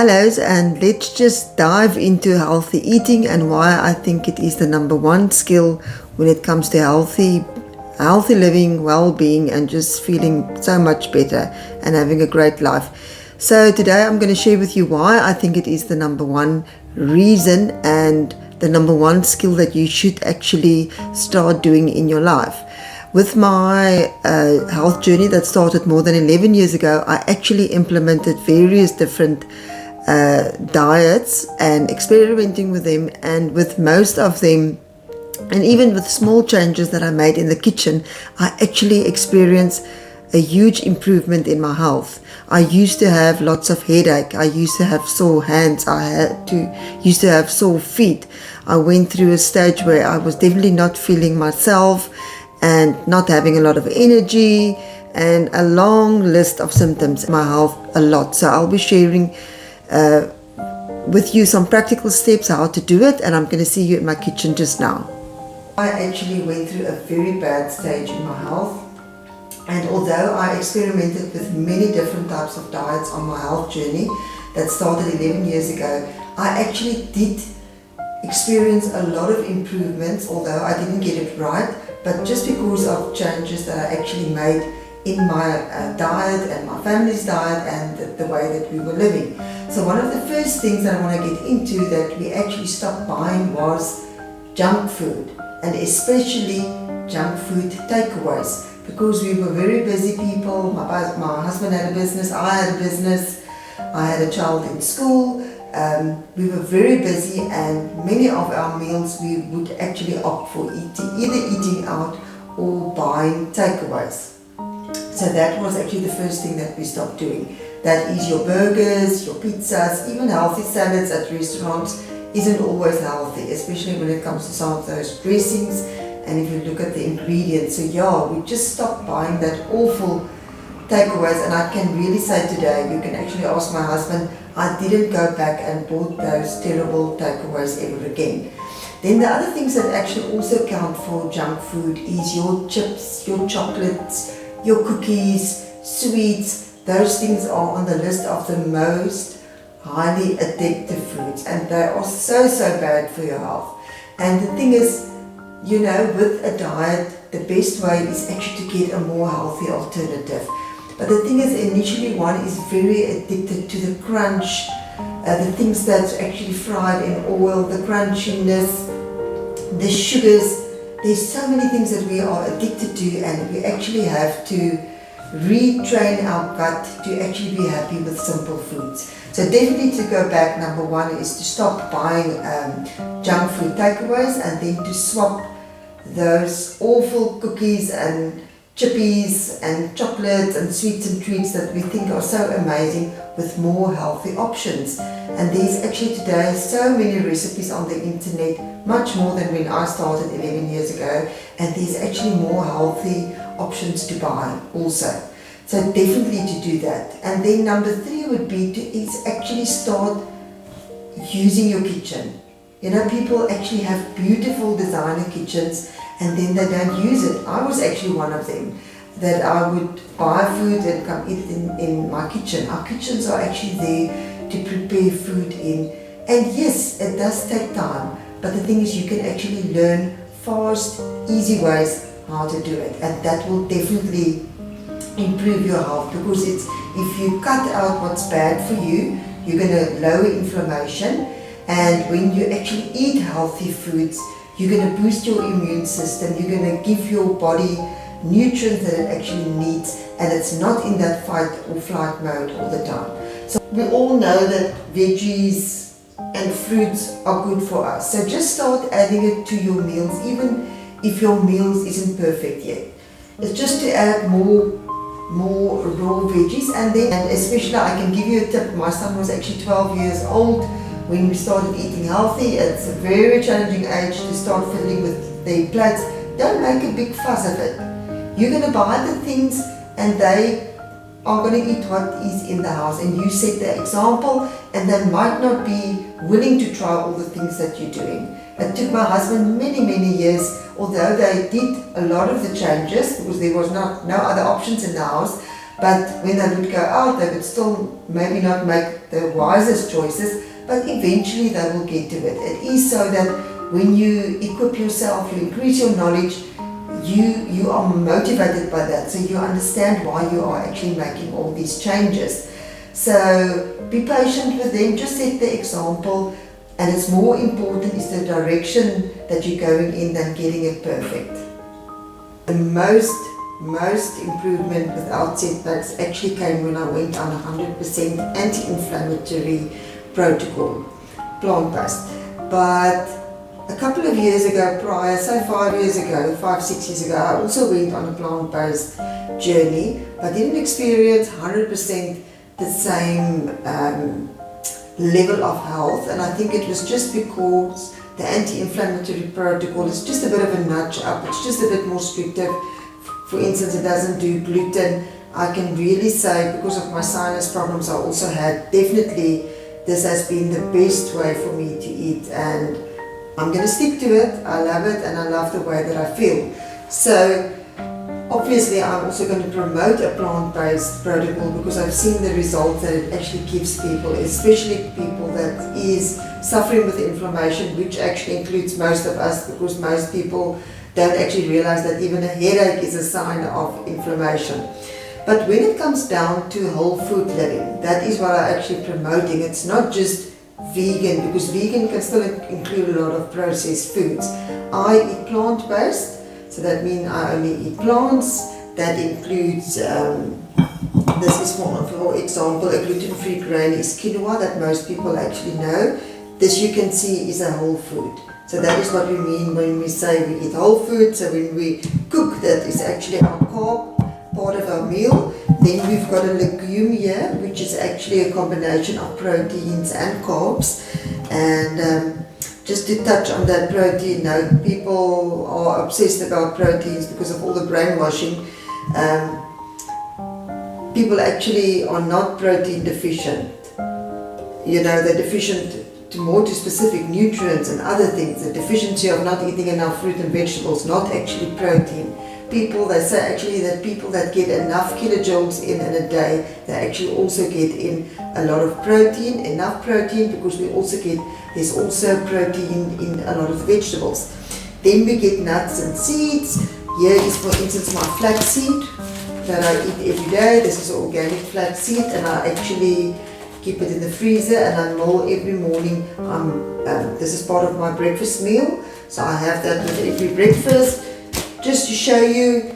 Hello, and let's just dive into healthy eating and why I think it is the number one skill when it comes to healthy living, well-being, and just feeling so much better and having a great life. So today I'm going to share with you why I think it is the number one reason and the number one skill that you should actually start doing in your life. With my health journey that started more than 11 years ago, I actually implemented various different diets and experimenting with them, and with most of them, and even with small changes that I made in the kitchen, I actually experienced a huge improvement in my health. I used to have lots of headache. I used to have sore hands. Used to have sore feet. I went through a stage where I was definitely not feeling myself and not having a lot of energy, and a long list of symptoms in my health, a lot. So I'll be sharing with you some practical steps how to do it, and I'm going to see you in my kitchen just now. I actually went through a very bad stage in my health, and although I experimented with many different types of diets on my health journey that started 11 years ago, I actually did experience a lot of improvements, although I didn't get it right, but just because of changes that I actually made in my diet and my family's diet and the way that we were living. So one of the first things that I want to get into that we actually stopped buying was junk food, and especially junk food takeaways, because we were very busy people. My husband had a business, I had a business, I had a child in school. We were very busy, and many of our meals we would actually opt for either eating out or buying takeaways. So that was actually the first thing that we stopped doing. That is your burgers, your pizzas, even healthy salads at restaurants isn't always healthy, especially when it comes to some of those dressings and if you look at the ingredients. So yeah, we just stopped buying that awful takeaways, and I can really say today, you can actually ask my husband, I didn't go back and bought those terrible takeaways ever again. Then the other things that actually also count for junk food is your chips, your chocolates, your cookies, sweets. Those things are on the list of the most highly addictive foods, and they are so bad for your health. And the thing is, you know, with a diet, the best way is actually to get a more healthy alternative. But the thing is, initially one is very addicted to the crunch, the things that's actually fried in oil, the crunchiness, the sugars. There's so many things that we are addicted to, and we actually have to retrain our gut to actually be happy with simple foods. So definitely to go back, number one is to stop buying junk food takeaways, and then to swap those awful cookies and chippies and chocolates and sweets and treats that we think are so amazing with more healthy options. And there's actually today so many recipes on the internet, much more than when I started 11 years ago, and there's actually more healthy options to buy also. So definitely to do that. And then number three would be to actually start using your kitchen. You know, people actually have beautiful designer kitchens, and then they don't use it. I was actually one of them, that I would buy food and come eat it in my kitchen. Our kitchens are actually there to prepare food in. And yes, it does take time, but the thing is, you can actually learn fast, easy ways how to do it, and that will definitely improve your health, because if you cut out what's bad for you, you're going to lower inflammation, and when you actually eat healthy foods, you're going to boost your immune system, you're going to give your body nutrients that it actually needs, and it's not in that fight or flight mode all the time. So we all know that veggies and fruits are good for us, so just start adding it to your meals, even if your meals isn't perfect yet. It's just to add more raw veggies, and especially I can give you a tip. My son was actually 12 years old when we started eating healthy. It's a very challenging age to start fiddling with their plates. Don't make a big fuss of it. You're going to buy the things, and they are going to eat what is in the house, and you set the example, and they might not be willing to try all the things that you're doing. It took my husband many years, although they did a lot of the changes because there was no other options in the house, But when they would go out, they would still maybe not make the wisest choices, but eventually they will get to it. It is so that when you equip yourself, you increase your knowledge, you are motivated by that, so you understand why you are actually making all these changes. So be patient with them, just set the example, and it's more important is the direction that you're going in than getting it perfect. The most improvement without setbacks actually came when I went on 100% anti-inflammatory protocol, plant-based. But a couple of years ago prior, so 5-6 years ago, I also went on a plant-based journey, but didn't experience 100% the same level of health, and I think it was just because the anti-inflammatory protocol is just a bit of a nudge up, it's just a bit more restrictive. For instance, it doesn't do gluten. I can really say, because of my sinus problems I also had, definitely this has been the best way for me to eat, and I'm going to stick to it. I love it, and I love the way that I feel. So obviously I'm also going to promote a plant-based protocol because I've seen the results that it actually gives people, especially people that is suffering with inflammation, which actually includes most of us, because most people don't actually realize that even a headache is a sign of inflammation. But when it comes down to whole food living, that is what I'm actually promoting. It's not just vegan, because vegan can still include a lot of processed foods. I eat plant-based, so that means I only eat plants. That includes, this is for example, a gluten-free grain is quinoa, that most people actually know. This you can see is a whole food. So that is what we mean when we say we eat whole food. So when we cook, that is actually our carb, part of our meal. Then we've got a legume here, which is actually a combination of proteins and carbs. And just to touch on that protein note, people are obsessed about proteins because of all the brainwashing. People actually are not protein deficient. You know, they're deficient to specific nutrients and other things. The deficiency of not eating enough fruit and vegetables, not actually protein. They say actually that people that get enough kilojoules in a day, they actually also get in a lot of protein, enough protein, because there's also protein in a lot of vegetables. Then we get nuts and seeds. Here is, for instance, my flaxseed that I eat every day. This is organic flaxseed, and I actually keep it in the freezer, and I mull every morning. This is part of my breakfast meal, so I have that with every breakfast. Just to show you,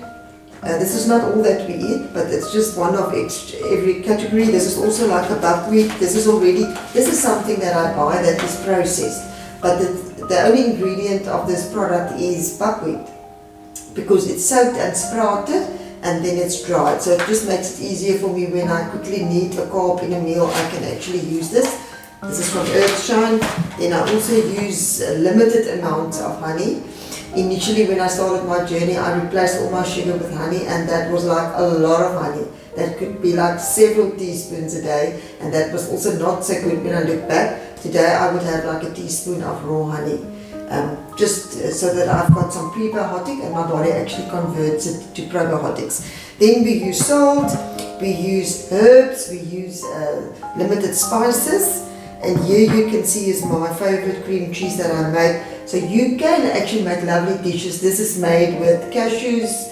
this is not all that we eat, but it's just one of every category. This is also like a buckwheat. This is something that I buy that is processed, but the only ingredient of this product is buckwheat, because it's soaked and sprouted and then it's dried. So it just makes it easier for me when I quickly need a carb in a meal. I can actually use this. This is from Earthshine. Then I also use limited amounts of honey. Initially, when I started my journey, I replaced all my sugar with honey, and that was like a lot of honey. That could be like several teaspoons a day, and that was also not so good when I look back. Today I would have like a teaspoon of raw honey, just so that I've got some prebiotic and my body actually converts it to probiotics. Then we use salt, we use herbs, we use limited spices, and here you can see is my favorite cream cheese that I make. So you can actually make lovely dishes. This is made with cashews,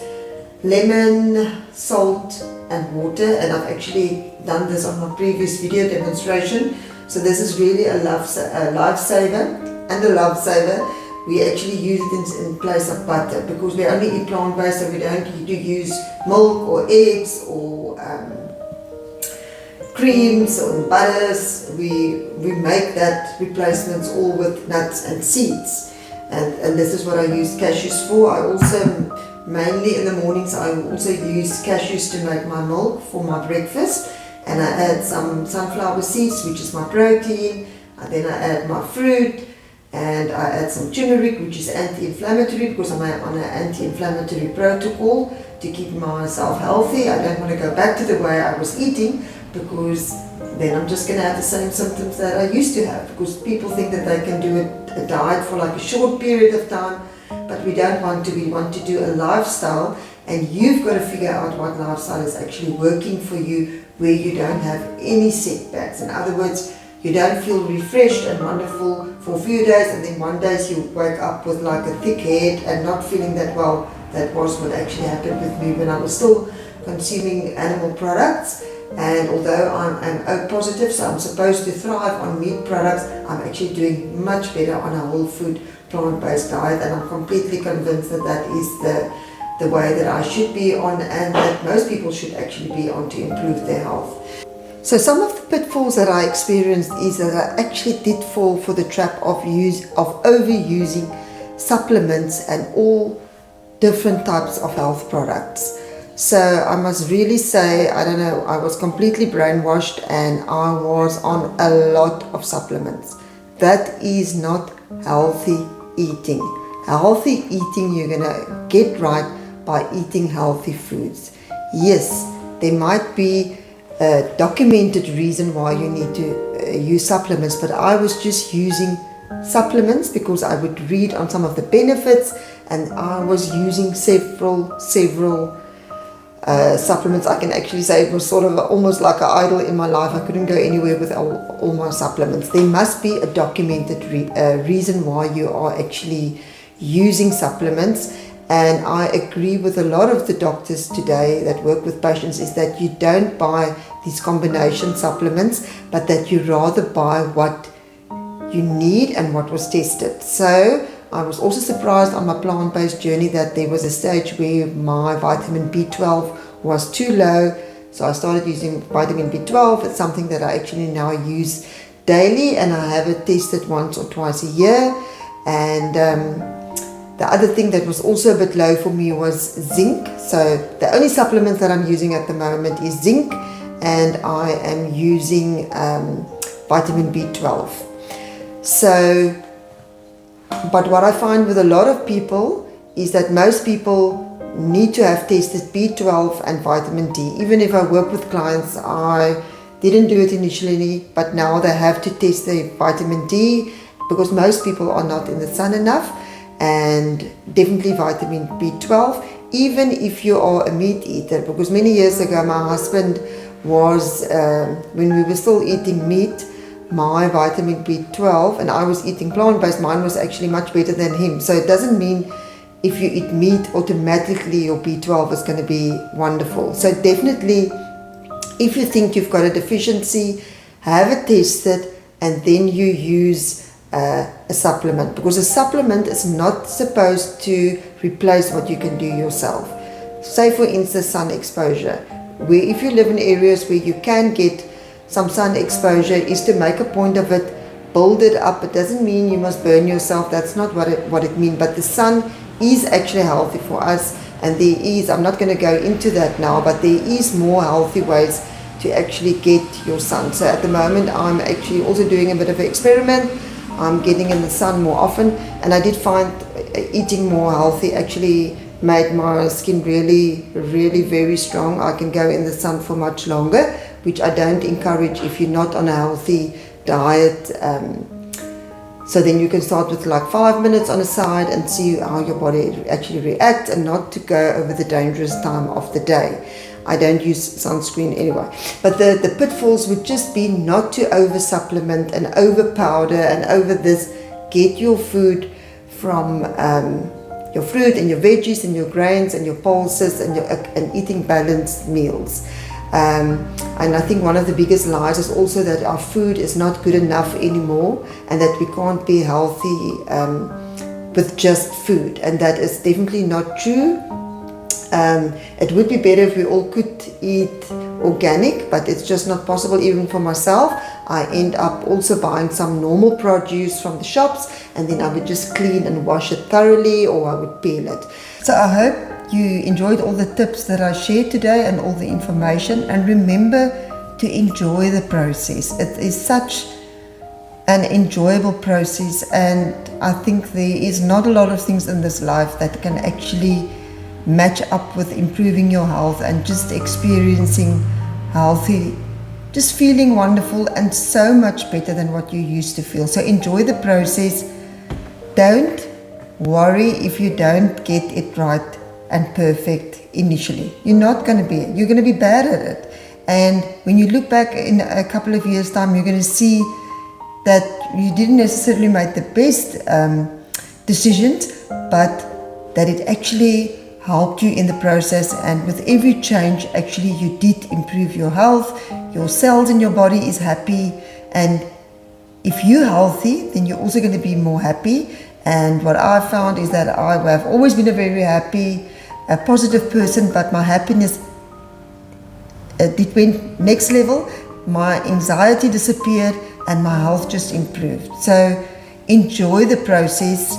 lemon, salt and water, and I've actually done this on my previous video demonstration. So this is really a lifesaver, and a lifesaver. We actually use it in place of butter, because we only eat plant-based, so we don't need to use milk or eggs or creams or butters. We make that replacements all with nuts and seeds, and this is what I use cashews for. I also, mainly in the mornings, I also use cashews to make my milk for my breakfast, and I add some sunflower seeds, which is my protein, and then I add my fruit, and I add some turmeric, which is anti-inflammatory, because I'm on an anti-inflammatory protocol to keep myself healthy. I don't want to go back to the way I was eating, because then I'm just going to have the same symptoms that I used to have, because people think that they can do a diet for like a short period of time, but we don't want to. We want to do a lifestyle, and you've got to figure out what lifestyle is actually working for you, where you don't have any setbacks. In other words, you don't feel refreshed and wonderful for a few days, and then one day you wake up with like a thick head and not feeling that well. That was what actually happened with me when I was still consuming animal products. And although I'm O positive, so I'm supposed to thrive on meat products, I'm actually doing much better on a whole food, plant-based diet, and I'm completely convinced that that is the way that I should be on, and that most people should actually be on to improve their health. So some of the pitfalls that I experienced is that I actually did fall for the trap of overusing supplements and all different types of health products. So I must really say, I don't know, I was completely brainwashed and I was on a lot of supplements. That is not healthy eating. Healthy eating you're gonna get right by eating healthy foods. Yes, there might be a documented reason why you need to use supplements, but I was just using supplements because I would read on some of the benefits, and I was using several supplements. I can actually say it was sort of almost like an idol in my life. I couldn't go anywhere with all my supplements. There must be a documented reason why you are actually using supplements. And I agree with a lot of the doctors today that work with patients is that you don't buy these combination supplements, but that you rather buy what you need and what was tested. So I was also surprised on my plant-based journey that there was a stage where my vitamin B12 was too low. So I started using vitamin B12. It's something that I actually now use daily, and I have it tested once or twice a year. And the other thing that was also a bit low for me was zinc. So the only supplement that I'm using at the moment is zinc, and I am using vitamin B12. So, but what I find with a lot of people is that most people need to have tested B12 and vitamin D. Even if I work with clients, I didn't do it initially, but now they have to test their vitamin D because most people are not in the sun enough, and definitely vitamin B12, even if you are a meat eater. Because many years ago, my husband was, when we were still eating meat, my vitamin B12, and I was eating plant-based, mine was actually much better than him. So it doesn't mean if you eat meat, automatically your B12 is going to be wonderful. So definitely, if you think you've got a deficiency, have it tested, and then you use a supplement, because a supplement is not supposed to replace what you can do yourself. Say for instance, sun exposure, where if you live in areas where you can get some sun exposure, is to make a point of it, build it up. It doesn't mean you must burn yourself, that's not what it means, but the sun is actually healthy for us, and there is, I'm not going to go into that now, but there is more healthy ways to actually get your sun. So at the moment I'm actually also doing a bit of an experiment. I'm getting in the sun more often, and I did find eating more healthy actually made my skin really very strong. I can go in the sun for much longer, which I don't encourage if you're not on a healthy diet. So then you can start with like 5 minutes on the side and see how your body actually reacts, and not to go over the dangerous time of the day. I don't use sunscreen anyway. But the pitfalls would just be not to over supplement and over powder and over this. Get your food from your fruit and your veggies and your grains and your pulses, and eating balanced meals. And I think one of the biggest lies is also that our food is not good enough anymore, and that we can't be healthy with just food, and that is definitely not true. It would be better if we all could eat organic, but it's just not possible. Even for myself, I end up also buying some normal produce from the shops, and then I would just clean and wash it thoroughly, or I would peel it. So I hope you enjoyed all the tips that I shared today and all the information, and remember to enjoy the process. It is such an enjoyable process, and I think there is not a lot of things in this life that can actually match up with improving your health and just experiencing healthy, just feeling wonderful and so much better than what you used to feel. So enjoy the process. Don't worry if you don't get it right and perfect initially. You're not going to be. You're going to be bad at it. And when you look back in a couple of years' time, you're going to see that you didn't necessarily make the best decisions, but that it actually helped you in the process. And with every change, actually, you did improve your health. Your cells in your body is happy. And if you're healthy, then you're also going to be more happy. And what I found is that I have always been a very happy, a positive person, but my happiness it went next level. My anxiety disappeared and my health just improved. So enjoy the process.